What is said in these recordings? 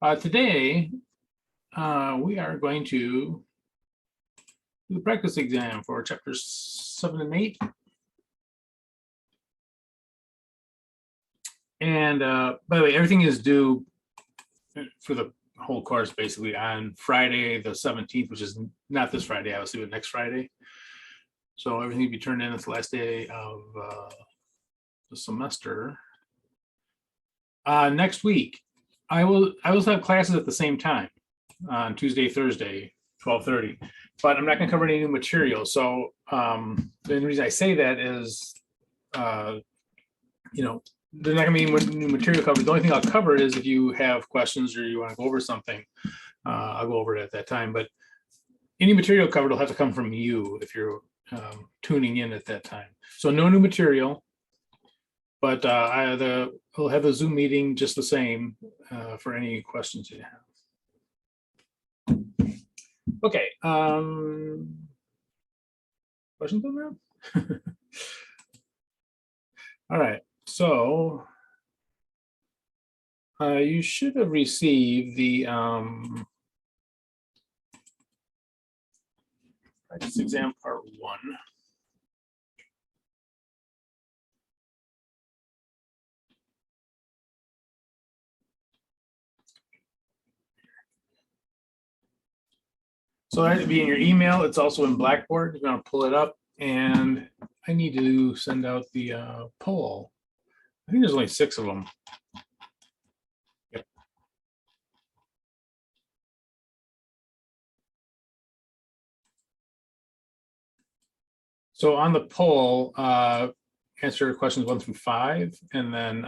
Today, we are going to do the practice exam for chapters 7 and 8. And by the way, everything is due for the whole course basically on Friday the 17th, which is not this Friday, obviously, but next Friday. So everything will be turned in. It's the last day of the semester. Next week, I will have classes at the same time on Tuesday, Thursday, 12:30, but I'm not going to cover any new material. So the reason I say that is, there's not going to be new material covered. The only thing I'll cover is if you have questions or you want to go over something, I'll go over it at that time. But any material covered will have to come from you if you're tuning in at that time. So no new material, but I'll have a Zoom meeting just the same for any questions you have. Okay. Questions on that? All right. So you should have received the practice exam part 1. So that would be in your email. It's also in Blackboard. You're going to pull it up, and I need to send out the poll. I think there's only 6 of them. Yep. So on the poll, answer questions 1 through 5, and then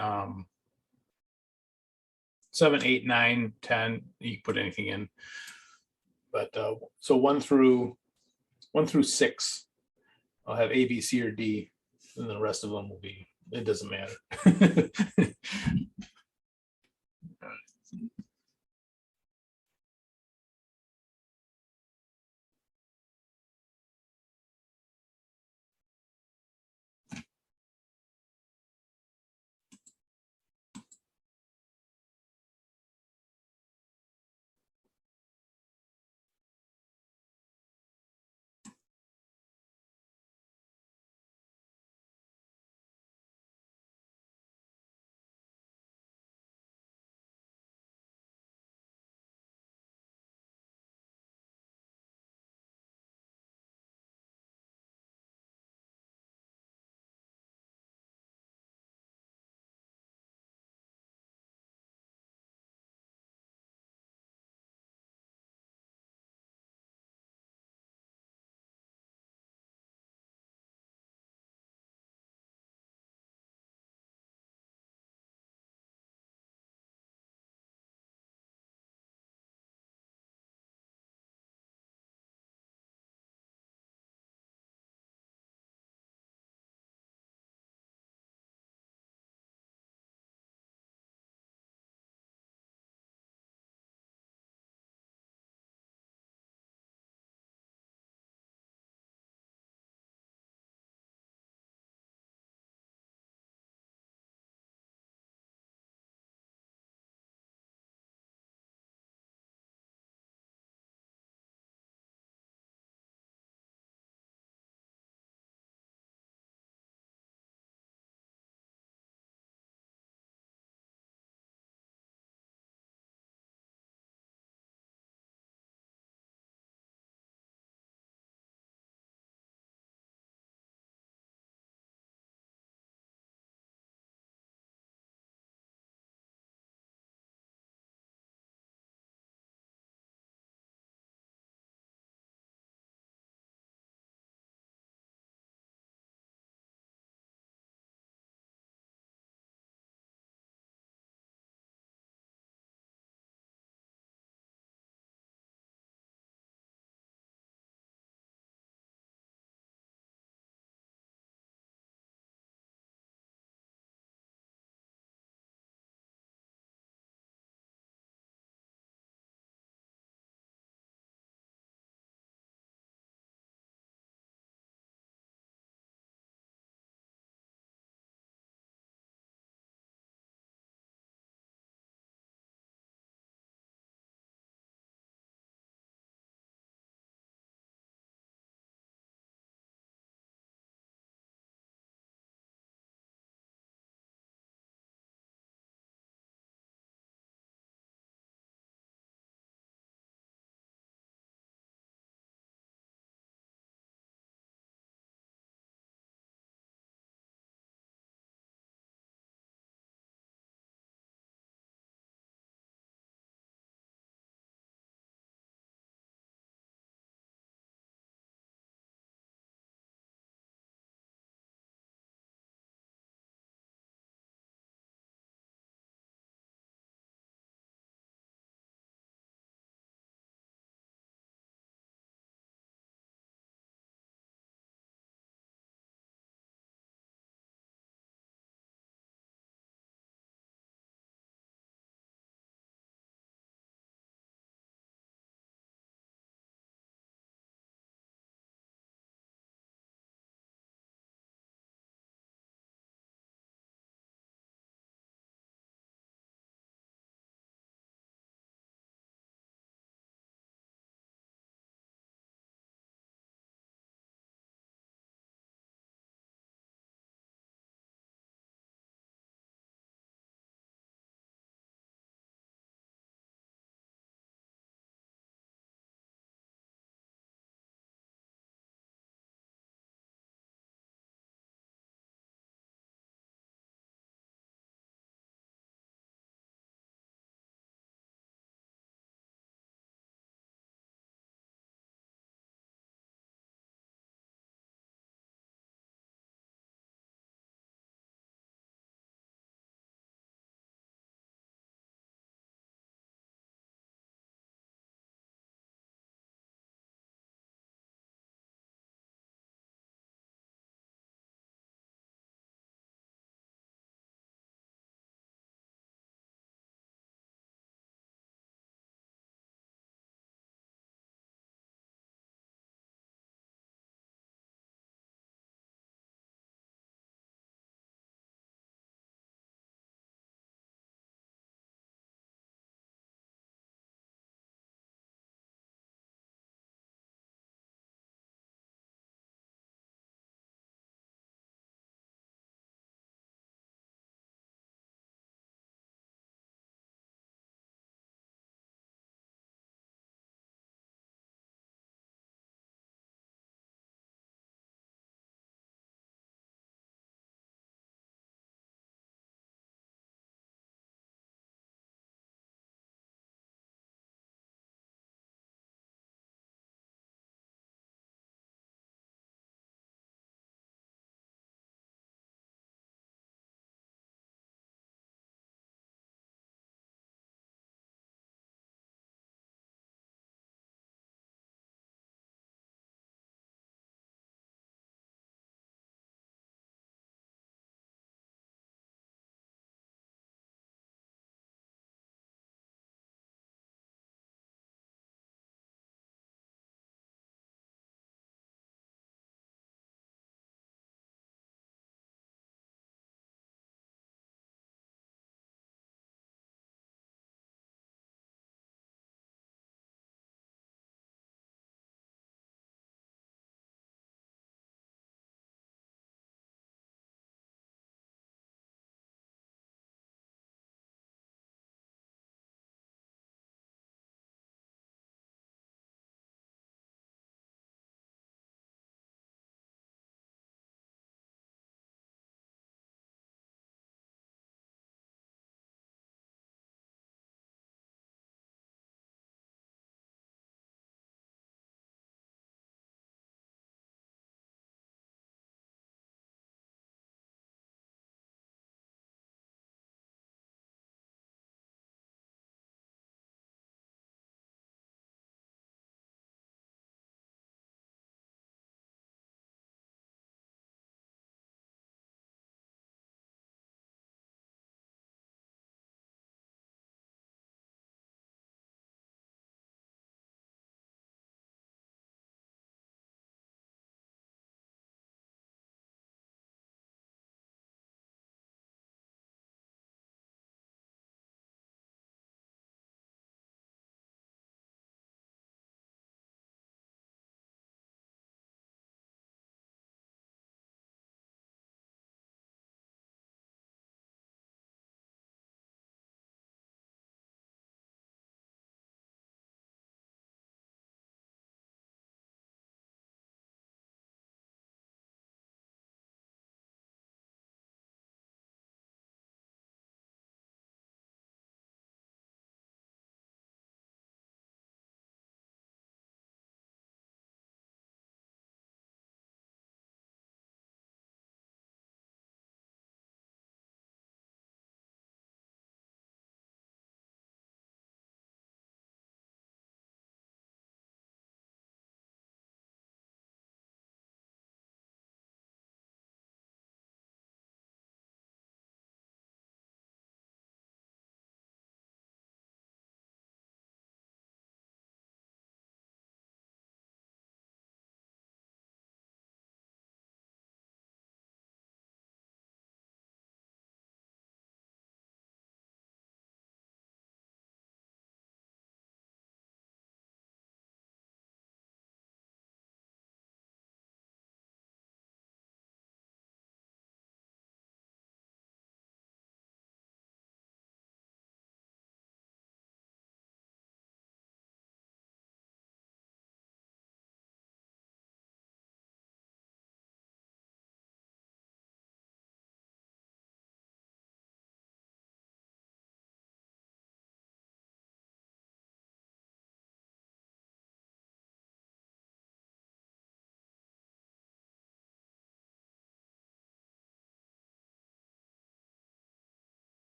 7, 8, 9, 10. You can put anything in. But so 1 through 6, I'll have A, B, C, or D, and the rest of them will be, it doesn't matter.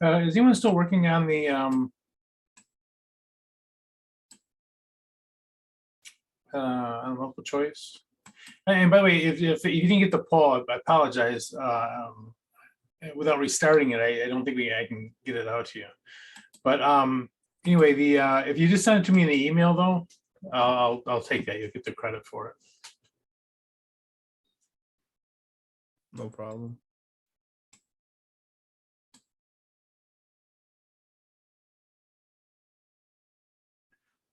Is anyone still working on the multiple choice? And by the way, if you didn't get the poll, I apologize. Without restarting it, I don't think I can get it out to you. But anyway, if you just send it to me in the email though, I'll take that. You'll get the credit for it. No problem.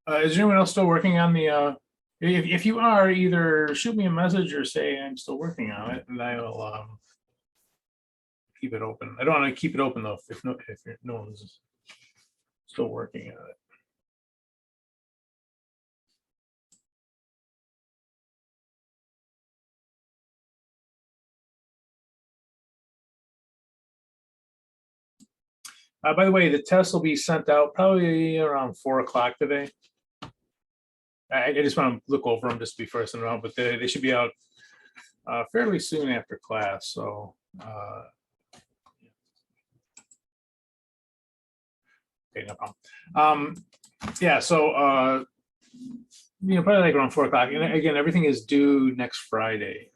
Is anyone else still working on the? If you are, either shoot me a message or say I'm still working on it, and I will keep it open. I don't want to keep it open though if no one's still working on it. By the way, the test will be sent out probably around 4 o'clock today. I just want to look over them just before I send them out, but they should be out fairly soon after class. So okay, no problem. Yeah, so probably like around 4 o'clock. And again, everything is due next Friday.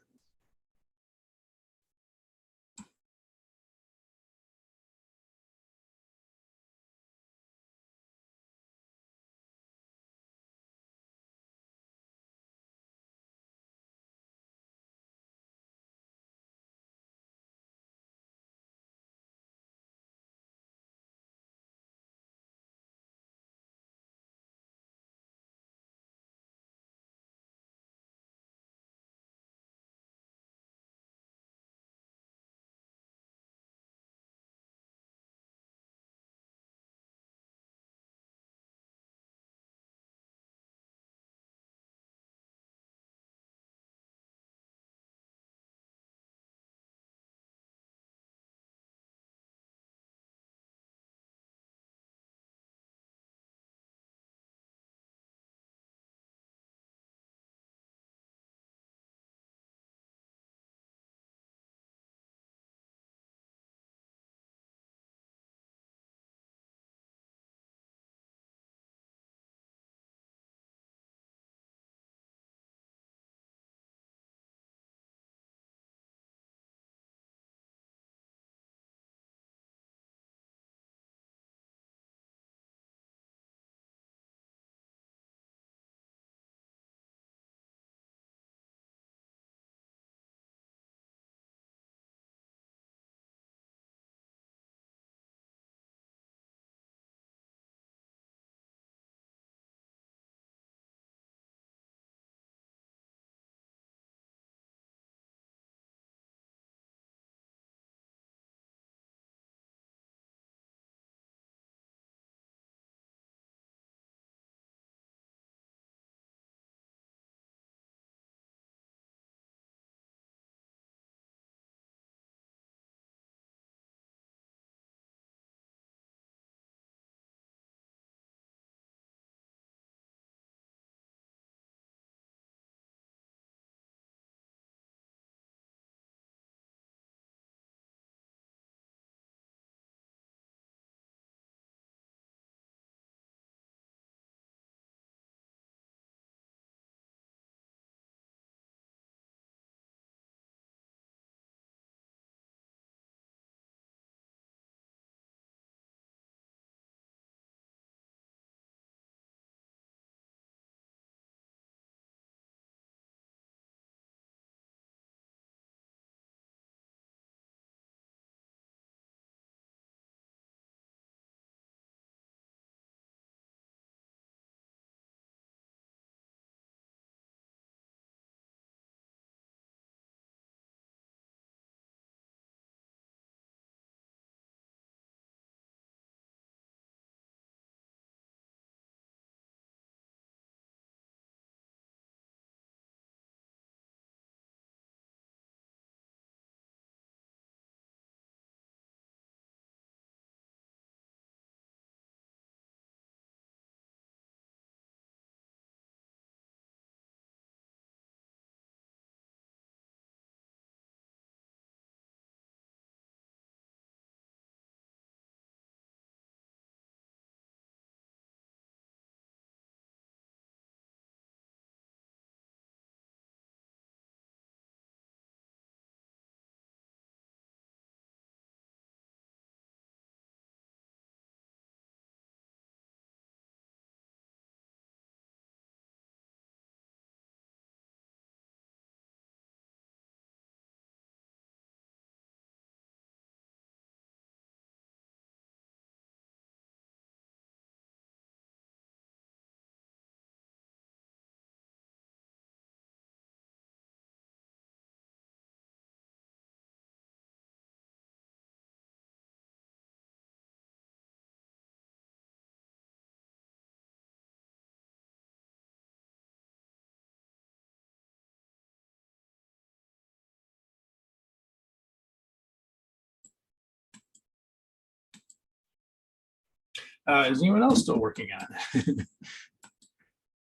Is anyone else still working on it?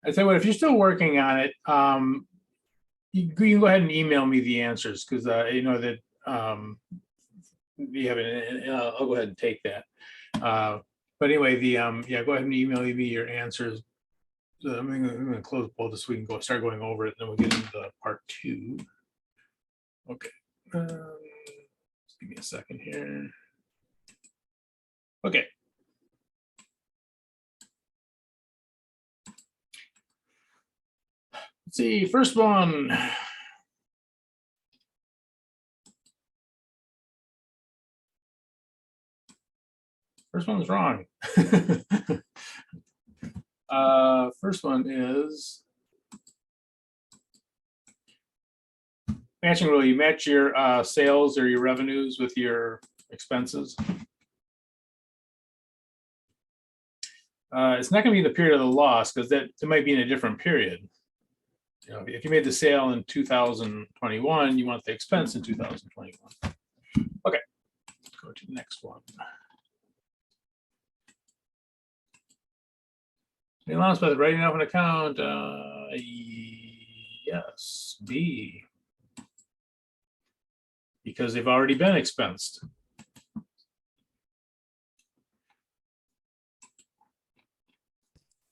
I tell you what, if you're still working on it, you can go ahead and email me the answers because you know that you have it, and I'll go ahead and take that. But anyway, yeah, go ahead and email me your answers. So I'm gonna close both this so we can go start going over it, and then we'll get into part 2. Okay. Just give me a second here. Okay. Let's see, first one. First one's wrong. First one is matching rule. You match your sales or your revenues with your expenses. It's not going to be the period of the loss because that it might be in a different period. You know, if you made the sale in 2021, you want the expense in 2021. Okay, let's go to the next one. The allowance by writing off an account. Yes, B. Because they've already been expensed.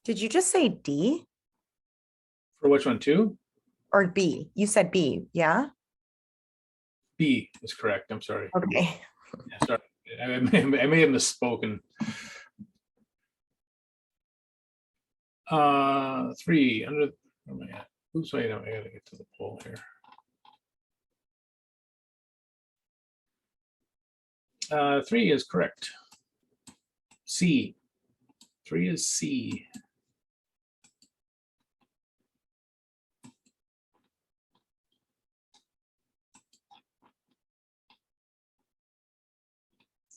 Did you just say D For which one, 2? or B? You said B, yeah? B is correct. I'm sorry. Okay. Yeah, sorry. I may have misspoken. 3 under. Where am I at? Oops, wait, no, I gotta get to the poll here. 3 is correct. C. 3 is C.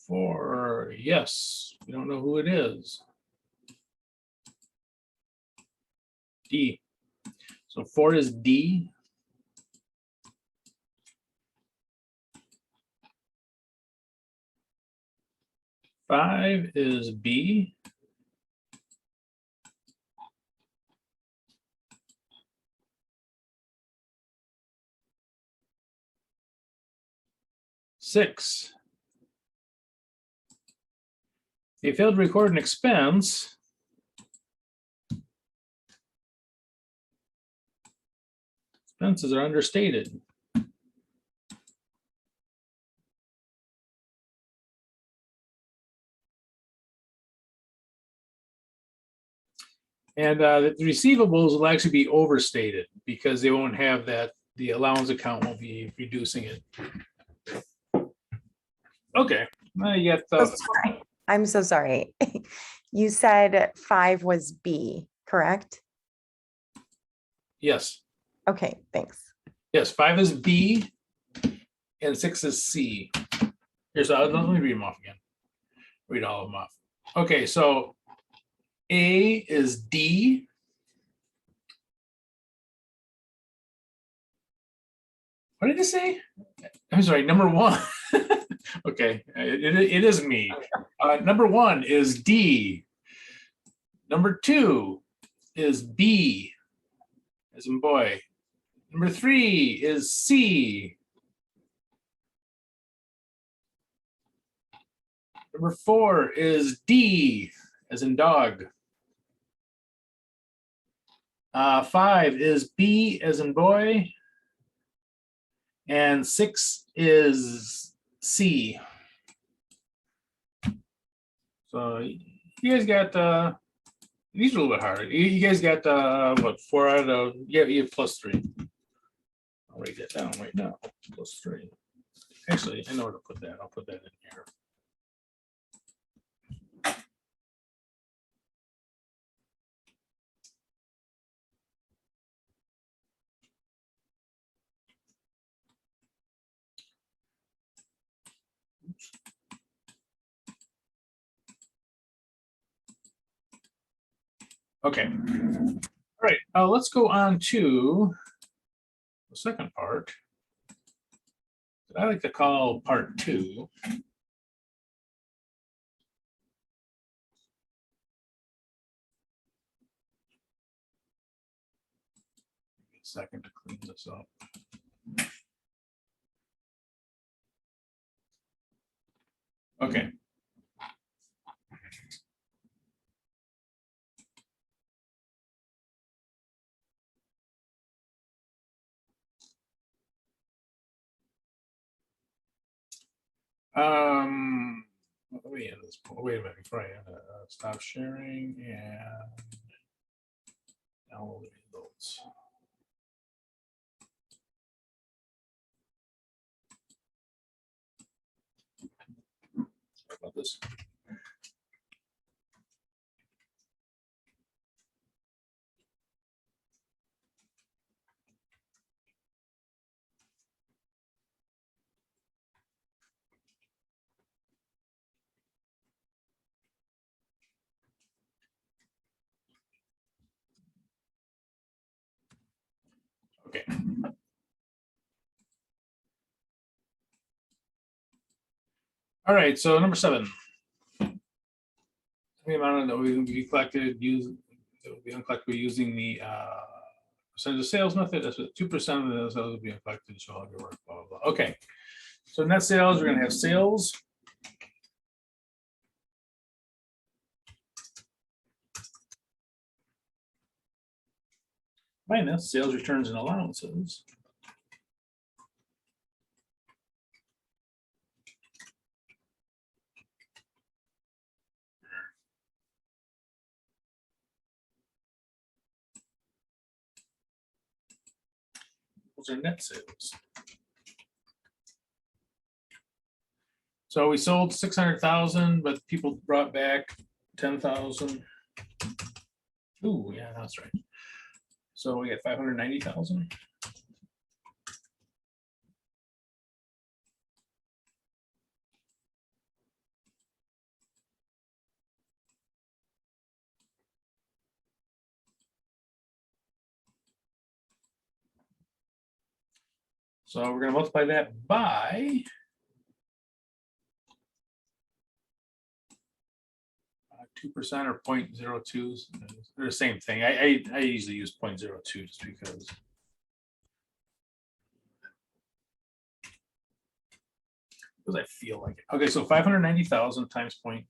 Four, yes. We don't know who it is. D. So 4 is D. Five is B. Six. They failed to record an expense. Expenses are understated. And the receivables will actually be overstated because they won't have that, the allowance account won't be reducing it. Okay, now you got So sorry. I'm so sorry. You said 5 was B, correct? Yes, Okay, thanks. yes, 5 is B and 6 is C. Here's, let me read them off again. Read all of them off. Okay, so A is D. What did it say? I'm sorry, number 1. Okay, it is me. Number 1 is D. Number 2 is B, as in boy. Number 3 is C. Number 4 is D, as in dog. 5 is B, as in boy. And 6 is C. So you guys got, these are a little bit hard. You guys got, what, 4 out of, yeah, you have +3. I'll write that down right now, +3. Actually, I know where to put that. I'll put that in here. Okay. All right. Let's go on to the second part that I like to call part 2. a second to clean this up. Okay. Let me end this. Wait a minute before I end it. Stop sharing and download results. Sorry about this. Okay. All right, so number 7. The amount that will be collected, that will be uncollected using the percentage of sales method. That's what 2% of those will be uncollected. Shall have your work. Blah, blah, blah. Okay. So net sales, we're going to have sales. Minus sales returns and allowances. Those are net sales. So we sold 600,000, but people brought back 10,000. Ooh, yeah, that's right. So we get 590,000. So we're going to multiply that by 2% or 0.02. They're the same thing. I usually use 0.02 just because. Because I feel like it. Okay, so 590,000 times 0.02.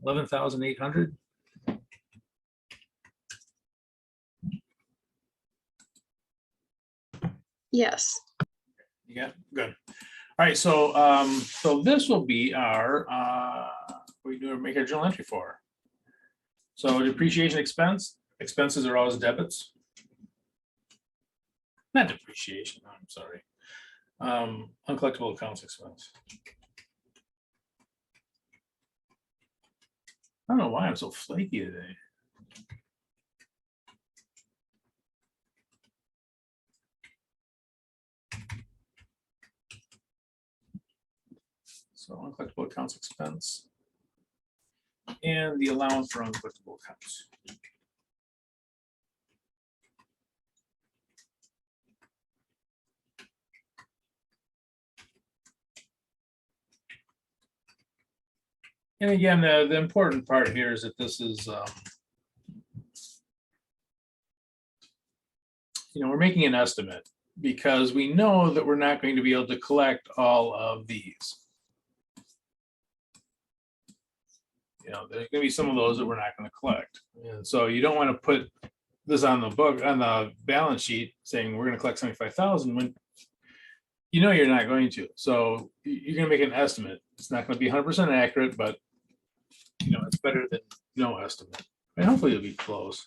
11,800. Yes. Yeah, good. All right, so so this will be our we do make a journal entry for. So depreciation expense. Expenses are always debits. Not depreciation, I'm sorry. Uncollectible accounts expense. I don't know why I'm so flaky today. So uncollectible accounts expense and the allowance for uncollectible accounts. And again, the important part here is that this is, we're making an estimate because we know that we're not going to be able to collect all of these. There's going to be some of those that we're not going to collect. And so you don't want to put this on the book, on the balance sheet saying we're going to collect 75,000 when you're not going to. So you're going to make an estimate. It's not going to be 100% accurate, but it's better than no estimate. And hopefully it'll be close.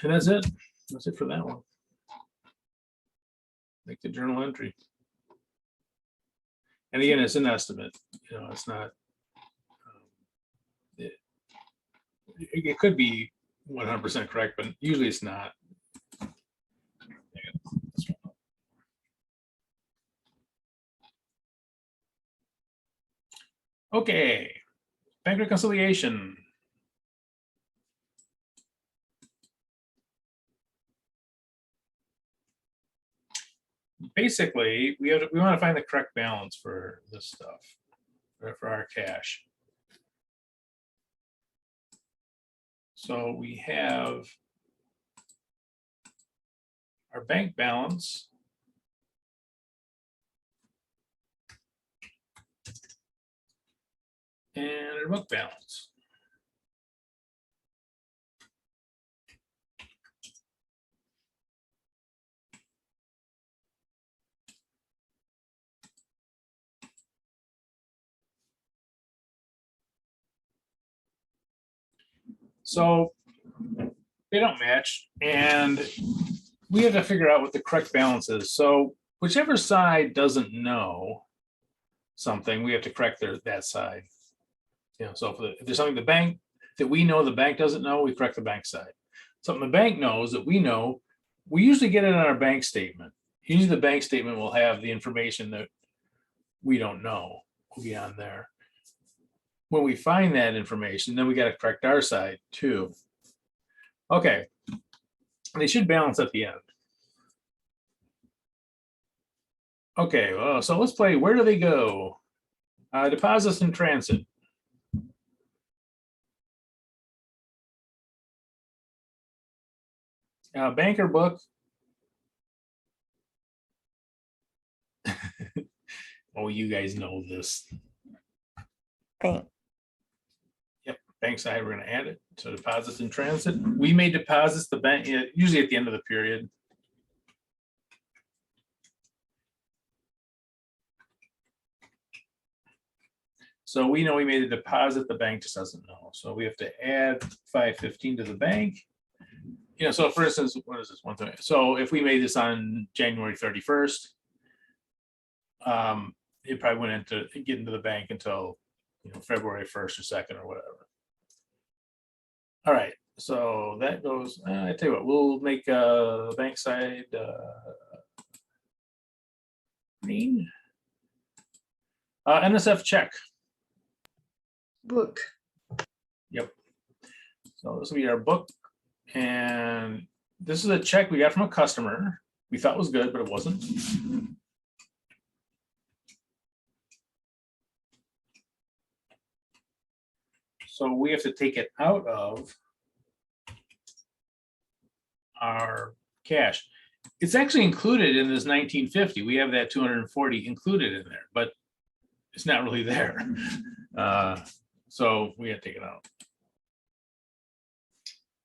And that's it. That's it for that one. Make the journal entry. And again, it's an estimate. It's not. It could be 100% correct, but usually it's not. Okay, bank reconciliation. basically, we want to find the correct balance for this stuff, for our cash. So we have our bank balance. And our book balance. So they don't match, and we have to figure out what the correct balance is. So whichever side doesn't know something, we have to correct that side. You know, so if there's something the bank that we know the bank doesn't know, we correct the bank side. Something the bank knows that we know, we usually get it on our bank statement. Usually the bank statement will have the information that we don't know will be on there. When we find that information, then we got to correct our side too. Okay, they should balance at the end. Okay, well, so let's play where do they go? Deposits in transit. Banker book. Oh, you guys know this. Bank. Yep, bank side, we're going to add it. So deposits in transit. We made deposits the bank usually at the end of the period. So we know we made a deposit, the bank just doesn't know. So we have to add 515 to the bank. You know, so for instance, what is this one thing? So if we made this on January 31st, it probably went get into the bank until, you know, February 1st or 2nd or whatever. All right, so that goes, I tell you what, we'll make the bank side green. Nsf check. Book. Yep. So this will be our book. And this is a check we got from a customer. We thought was good, but it wasn't. So we have to take it out of our cash. It's actually included in this 1950. We have that 240 included in there, but it's not really there. So we have to take it out.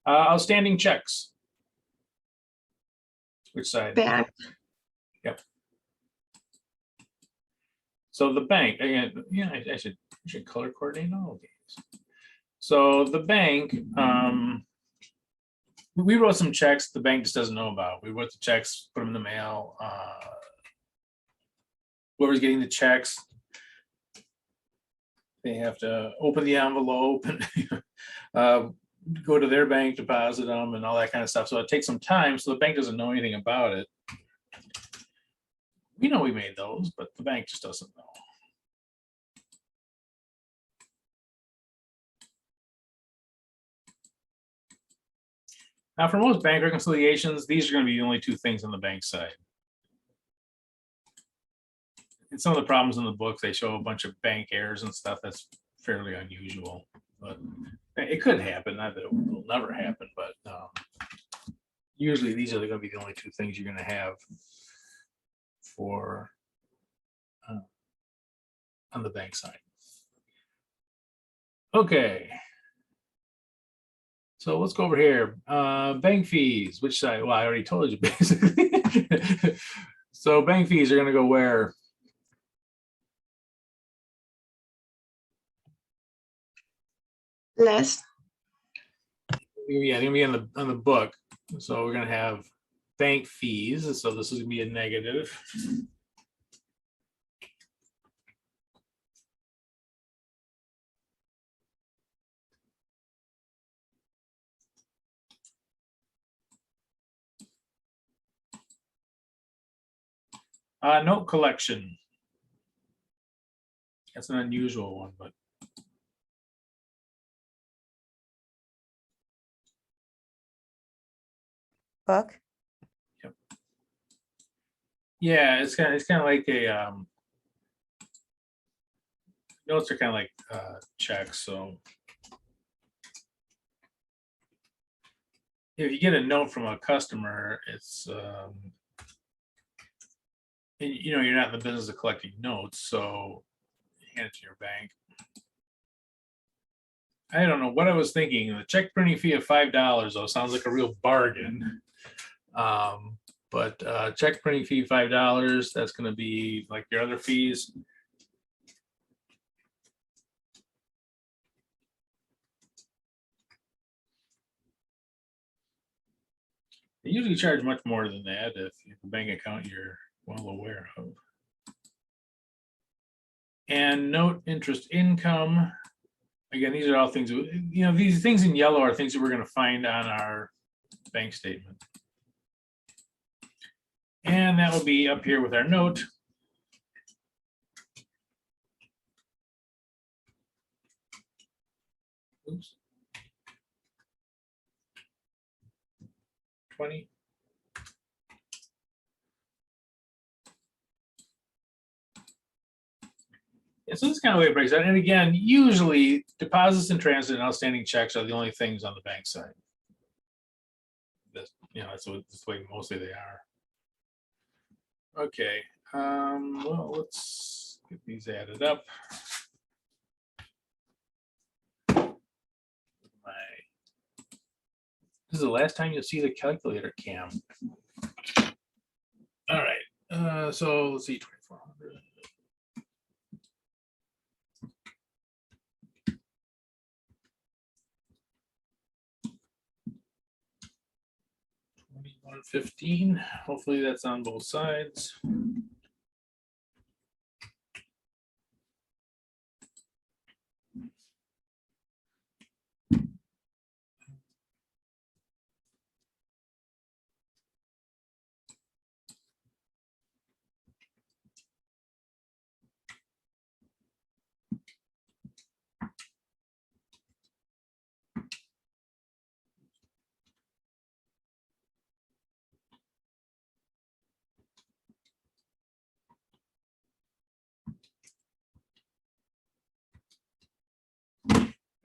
Outstanding checks. Which side? Back. Yep. So the bank, again, yeah, I should color coordinate all of these. So the bank, we wrote some checks the bank just doesn't know about. We wrote the checks, put them in the mail. Whoever's getting the checks, they have to open the envelope and go to their bank, deposit them and all that kind of stuff. So it takes some time. So the bank doesn't know anything about it. We know we made those, but the bank just doesn't know. Now, for most bank reconciliations, these are going to be the only two things on the bank side. And some of the problems in the book, they show a bunch of bank errors and stuff. That's fairly unusual, but it could happen. Not that it will never happen, but usually these are going to be the only two things you're going to have for on the bank side. Okay. So let's go over here. Bank fees, which side? Well, I already told you basically. So bank fees are going to go where? Less. Yeah, they're gonna be on the book. So we're gonna have bank fees. So this is gonna be a negative. Note collection. That's an unusual one, but Book. yep. Yeah, it's kind of like a notes are kind of like checks. So if you get a note from a customer, it's you know, you're not in the business of collecting notes, so hand it to your bank. I don't know what I was thinking. The check printing fee of $5 though sounds like a real bargain. But check printing fee $5. That's going to be like your other fees. They usually charge much more than that if you have a bank account you're well aware of. And note interest income. Again, these are all things, you know, these things in yellow are things that we're going to find on our bank statement. And that will be up here with our note. Oops. 20. Yeah, so this is kind of the way it breaks out. And again, usually deposits in transit and outstanding checks are the only things on the bank side. That's, you know, that's the way mostly they are. Okay, well, let's get these added up. This is the last time you'll see the calculator cam. All right, so let's see, 2,400. $21.15. Hopefully that's on both sides.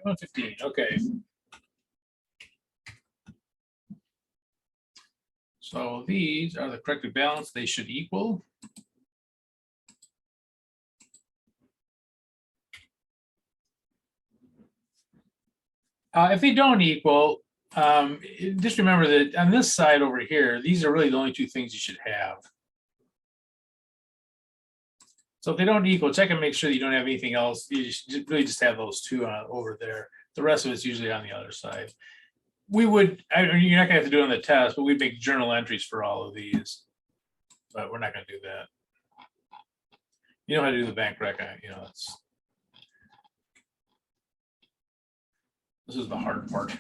$115, okay. So these are the corrected balance. They should equal. If they don't equal, just remember that on this side over here, these are really the only two things you should have. So if they don't equal, check and make sure that you don't have anything else. You should really just have those two over there. The rest of it's usually on the other side. We would, you're not gonna have to do it on the test, but we make journal entries for all of these. But we're not gonna do that. You know how to do the bank rec, you know, this is the hard part.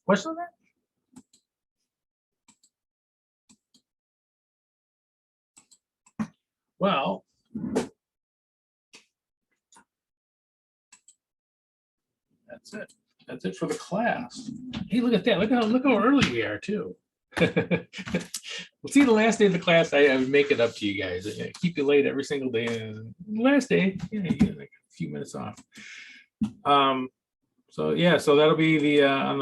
Question on that? Well, that's it. That's it for the class. Hey, look at that. Look how early we are too. We'll see the last day of the class. I would make it up to you guys. I keep you late every single day. And last day, yeah, you get like a few minutes off. So yeah, so that'll be the on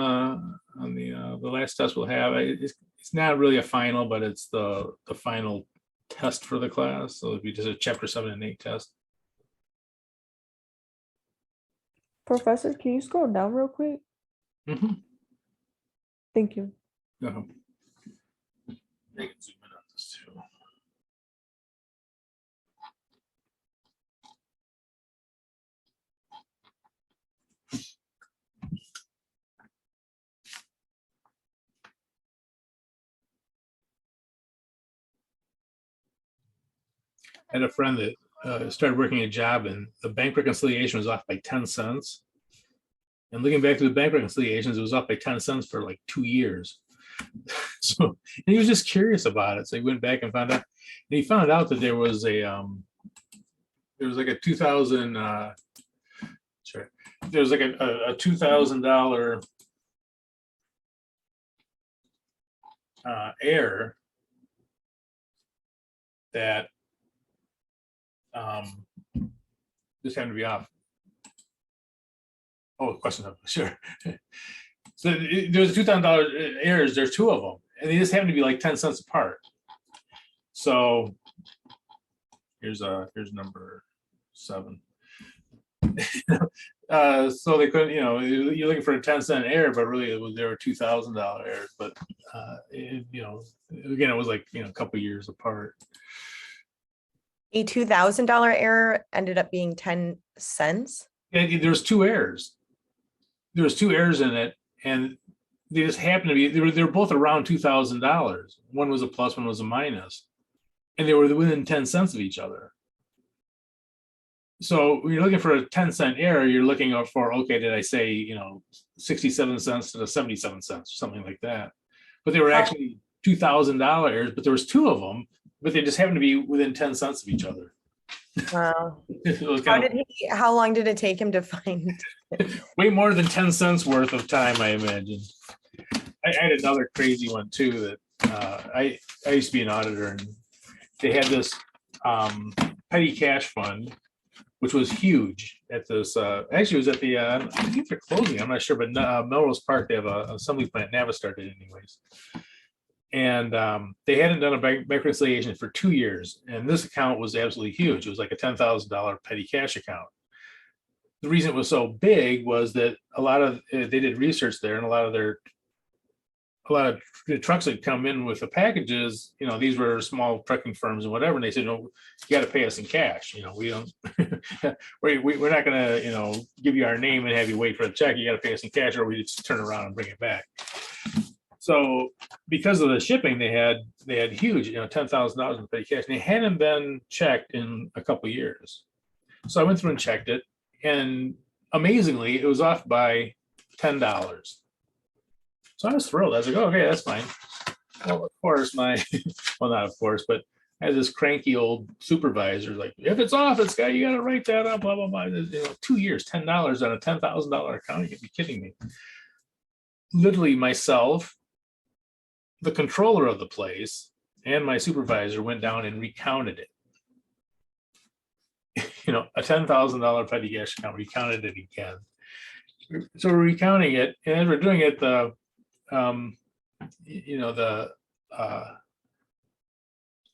the last test we'll have. It's not really a final, but it's the final test for the class. So it'll be just a chapter 7 and 8 test. Professor, can you scroll down real quick? Mm-hmm. Thank you. I can zoom in on this too. I had a friend that started working a job and the bank reconciliation was off by 10 cents. And looking back to the bank reconciliations, it was off by 10 cents for like 2 years. So and he was just curious about it. So he went back and found out. And he found out that there was a there was like a 2000 sorry, there's like a $2,000 error that just happened to be off. Oh, question number, sure. So there's $2,000 errors. There's two of them, and they just happen to be like 10 cents apart. So here's number 7. So they couldn't, you're looking for a 10-cent error, but really there were $2,000 errors. But again, it was like a couple years apart. A $2,000 error ended up being 10 cents. Yeah, there's 2 errors. There was 2 errors in it, and they just happened to be they were both around $2,000. One was a plus, one was a minus, and they were within 10 cents of each other. So when you're looking for a 10-cent error, you're looking out for, okay, did I say 67 cents to the 77 cents or something like that? But they were actually $2,000 errors, but there was 2 of them, but they just happened to be within 10 cents of each other. Wow. How long did it take him to find? Way more than 10 cents worth of time, I imagine. I had another crazy one too that I used to be an auditor, and they had this petty cash fund, which was huge at this. Actually, it was at the I think they're closing. I'm not sure, but Melrose Park, they have an assembly plant. Navistar did anyways. And they hadn't done a bank reconciliation for 2 years, and this account was absolutely huge. It was like a $10,000 petty cash account. The reason it was so big was that a lot of they did research there, and a lot of the trucks that come in with the packages, these were small trucking firms and whatever, and they said, no, you got to pay us in cash. We don't, we're not going to, give you our name and have you wait for the check. You got to pay us in cash, or we just turn around and bring it back. So because of the shipping, they had huge, $10,000 in petty cash, and they hadn't been checked in a couple of years. So I went through and checked it, and amazingly, it was off by $10. So I was thrilled. I was like, oh, okay, that's fine. Well, of course, well, not of course, but I had this cranky old supervisor, like, if it's off, you got to write that up, blah, blah, blah. 2 years, $10 on a $10,000 account. You could be kidding me. Literally myself, the controller of the place, and my supervisor went down and recounted it. A $10,000 petty cash account, recounted it again. So we're recounting it, and as we're doing it, the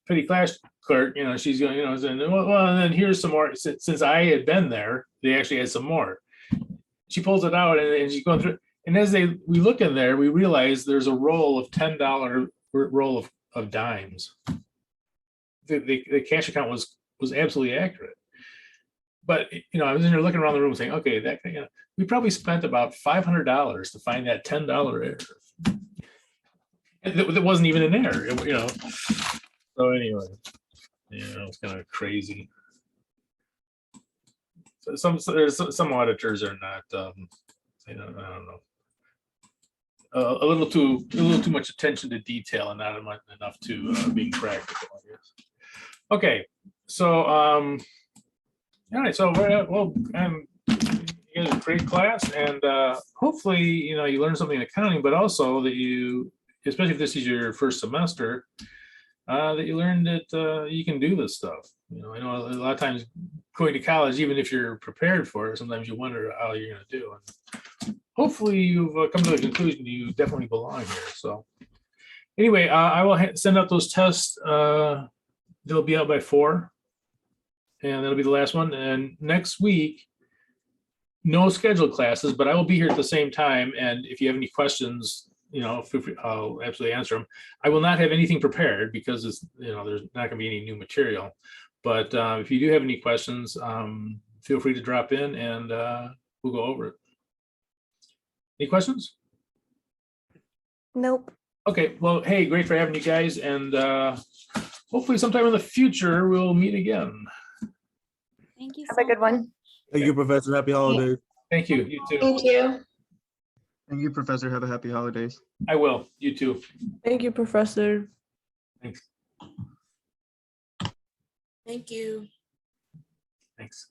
petty cash clerk, she's going, saying, well, and then here's some more. Since I had been there, they actually had some more. She pulls it out, and she's going through. And as we look in there, we realize there's a roll of $10 roll of dimes. The cash account was absolutely accurate. But I was in there looking around the room saying, okay, that we probably spent about $500 to find that $10 error. That wasn't even an error, So anyway, it's kind of crazy. So some auditors are not, I don't know. A little too much attention to detail and not enough to being practical, I guess. Okay, so all right, so well, you had a great class, and hopefully you learn something in accounting, but also that you, especially if this is your first semester, that you learned that you can do this stuff. I know a lot of times going to college, even if you're prepared for it, sometimes you wonder how you're going to do. And hopefully you've come to the conclusion you definitely belong here. So anyway, I will send out those tests. They'll be out by 4, and that'll be the last one. And next week, no scheduled classes, but I will be here at the same time. And if you have any questions, I'll absolutely answer them. I will not have anything prepared because there's not going to be any new material. But if you do have any questions, feel free to drop in, and we'll go over it. Any questions? Nope. Okay, well, hey, great for having you guys, and hopefully sometime in the future we'll meet again. Thank you. Have a good one. Thank you, Professor. Happy holidays. Thank you. You too. Thank you. Thank you, Professor. Have a happy holidays. I will. You too. Thank you, Professor. Thanks. Thank you. Thanks.